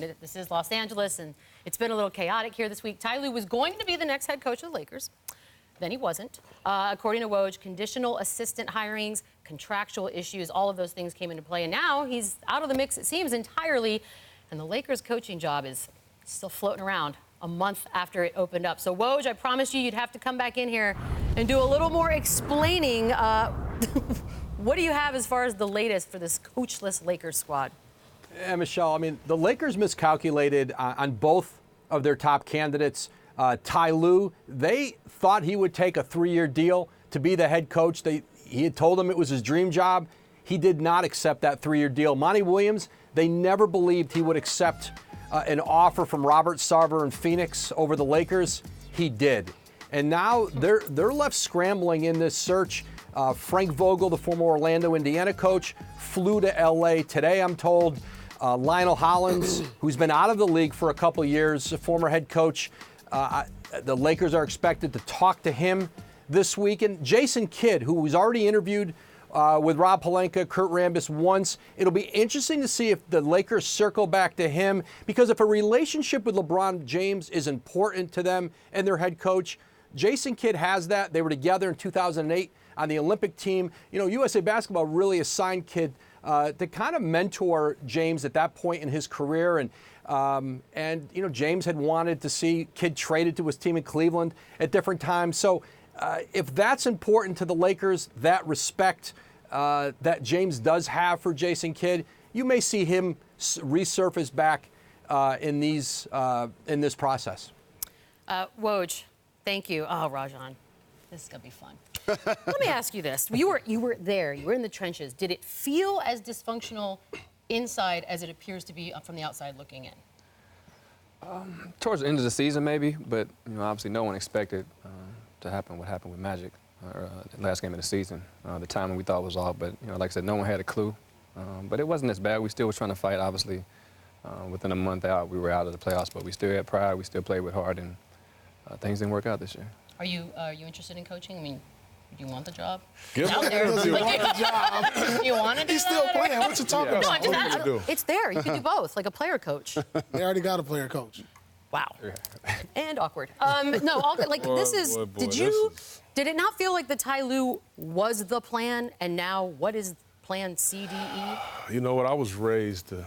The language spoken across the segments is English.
This is Los Angeles, and it's been a little chaotic here this week. Tyronn Lue was going to be the next head coach of the Lakers. Then he wasn't. According to Woj, conditional assistant hirings, contractual issues, all of those things came into play. And now he's out of the mix, it seems, entirely. And the Lakers' coaching job is still floating around a month after it opened up. So, Woj, I promised you'd have to come back in here and do a little more explaining. What do you have as far as the latest for this coachless Lakers squad? Yeah, Michelle, I mean, the Lakers miscalculated on both of their top candidates. Tyronn Lue, they thought he would take a 3-year deal to be the head coach. He had told them it was his dream job. He did not accept that 3-year deal. Monty Williams, they never believed he would accept an offer from Robert Sarver in Phoenix over the Lakers. He did. And now they're left scrambling in this search. Frank Vogel, the former Orlando, Indiana coach, flew to L.A. today, I'm told. Lionel Hollins, who's been out of the league for a couple years, a former head coach. The Lakers are expected to talk to him this week. And Jason Kidd, who was already interviewed with Rob Pelinka, Kurt Rambis once. It'll be interesting to see if the Lakers circle back to him, because if a relationship with LeBron James is important to them and their head coach, Jason Kidd has that. They were together in 2008 on the Olympic team. You know, USA Basketball really assigned Kidd to kind of mentor James at that point in his career. And you know, James had wanted to see Kidd traded to his team in Cleveland at different times. So if that's important to the Lakers, that respect that James does have for Jason Kidd, you may see him resurface back in this process. Woj, thank you. Oh, Rajon, this is going to be fun. Let me ask you this. You were there. You were in the trenches. Did it feel as dysfunctional inside as it appears to be from the outside looking in? Towards the end of the season, maybe. But, you know, obviously no one expected to happen what happened with Magic the last game of the season. The timing we thought was off. But, you know, like I said, no one had a clue. But it wasn't as bad. We still were trying to fight, obviously. Within a month out, we were out of the playoffs. But we still had pride. We still played with heart. And things didn't work out this year. Are you interested in coaching? I mean, do you want the job? You want the job. You want to do He's still playing. What you talking about? No, it's there. You can do both, like a player coach. They already got a player coach. Wow. And awkward. No, like this is. Did it not feel like the Tyronn Lue was the plan, and now what is plan C, D, E? You know what? I was raised to.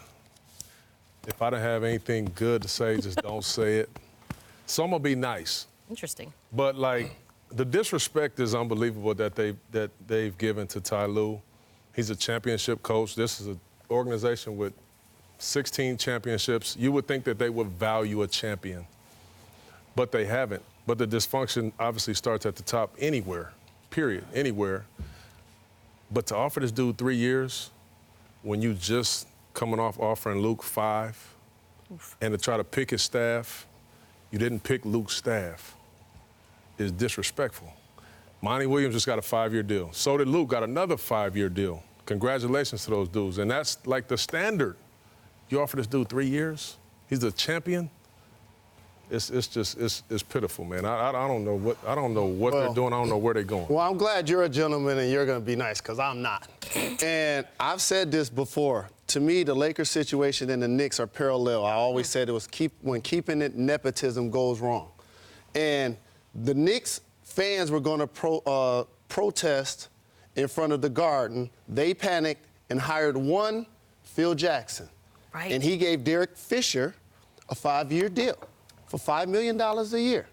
If I don't have anything good to say, just don't say it. So I'm gonna be nice. Interesting. But like. The disrespect is unbelievable that they've given to Tyronn Lue. He's a championship coach. This is an organization with 16 championships. You would think that they would value a champion, but they haven't. But the dysfunction obviously starts at the top anywhere, period, anywhere. But to offer this dude 3 years when you just coming off offering Luke 5, and to try to pick his staff, you didn't pick Luke's staff, is disrespectful. Monty Williams just got a 5-year deal. So did Luke, got another 5-year deal. Congratulations to those dudes. And that's like the standard. You offer this dude 3 years, he's a champion. It's pitiful, man. I don't know what they're doing. I don't know where they're going. Well, I'm glad you're a gentleman and you're going to be nice, because I'm not. And I've said this before. To me, the Lakers situation and the Knicks are parallel. I always said it was when keeping it, nepotism goes wrong. And the Knicks fans were going to protest in front of the Garden. They panicked and hired one Phil Jackson. Right. And he gave Derek Fisher a 5-year deal for $5 million a year.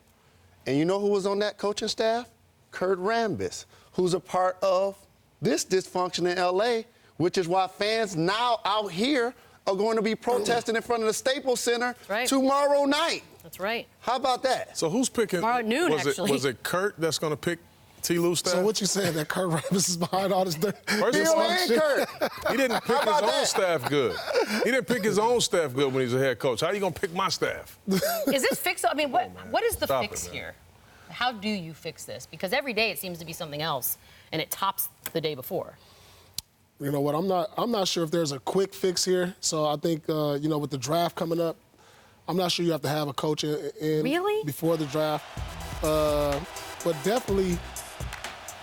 And you know who was on that coaching staff? Kurt Rambis, who's a part of this dysfunction in L.A., which is why fans now out here are going to be protesting in front of the Staples Center tomorrow night. That's right. How about that? So who's picking? Tomorrow at noon, actually. Was it Kurt that's going to pick T. Lue's staff? So what you saying, that Kurt Rambis is behind all this dirt? Kurt. He didn't pick his own staff good. He didn't pick his own staff good when he's a head coach. How are you going to pick my staff? Is this fix? I mean, what is the fix here? How do you fix this? Because every day it seems to be something else, and it tops the day before. You know what? I'm not sure if there's a quick fix here. So I think you know, with the draft coming up, I'm not sure you have to have a coach in before the draft, but definitely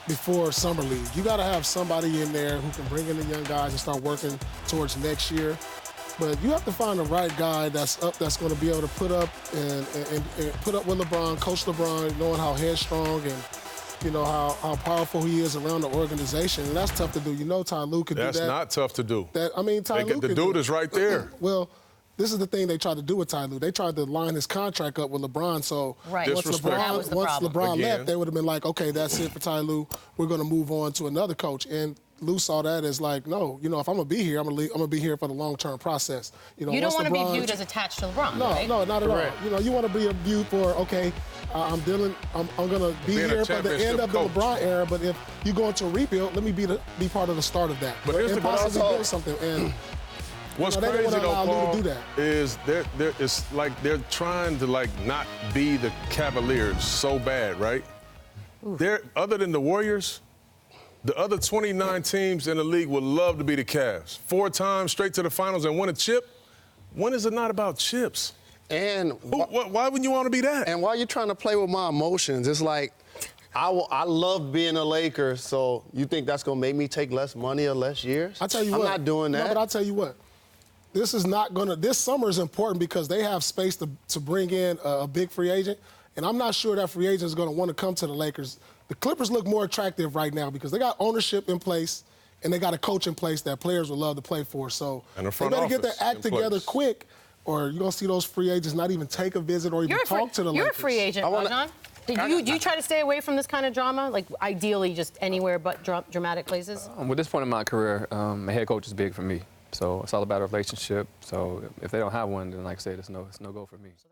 before Summer League. You got to have somebody in there who can bring in the young guys and start working towards next year. But you have to find the right guy that's going to be able to put up and put up with LeBron, coach LeBron, knowing how headstrong and how powerful he is around the organization, and that's tough to do. Tyronn Lue could do that. That's not tough to do. Tyronn Lue the dude is right there. Well, this is the thing they tried to do with Tyronn Lue. They tried to line his contract up with LeBron. So once LeBron left, they would have been like, okay, that's it for Tyronn Lue. We're going to move on to another coach. And Lue saw that as like, no, if I'm going to be here, I'm going to be here for the long-term process. You don't want to be viewed as attached to LeBron, right? No, not at all. You want to be viewed for, okay, I'm going to be here for the end of the LeBron era, but if you go into a rebuild, let me be part of the start of that. But possibly build something. And what's crazy though, Paul, is it's like they're trying to not be the Cavaliers so bad, right? They're other than the Warriors. The other 29 teams in the league would love to be the Cavs. 4 times straight to the finals and win a chip. When is it not about chips? And why wouldn't you want to be that? And while you're trying to play with my emotions, it's like I love being a Laker, so you think that's going to make me take less money or less years? I tell you I'm what. not doing that. No, but I'll tell you what. This summer is important because they have space to bring in a big free agent, and I'm not sure that free agent is going to want to come to the Lakers. The Clippers look more attractive right now because they got ownership in place and they got a coach in place that players would love to play for. So they better get their act together quick, or you're going to see those free agents not even take a visit or even talk to the Lakers. You're a free agent, Rajon. Do you try to stay away from this kind of drama? Like, ideally, just anywhere but dramatic places? With this point in my career, a head coach is big for me. So it's all about a relationship. So if they don't have one, then like I said, it's no go for me.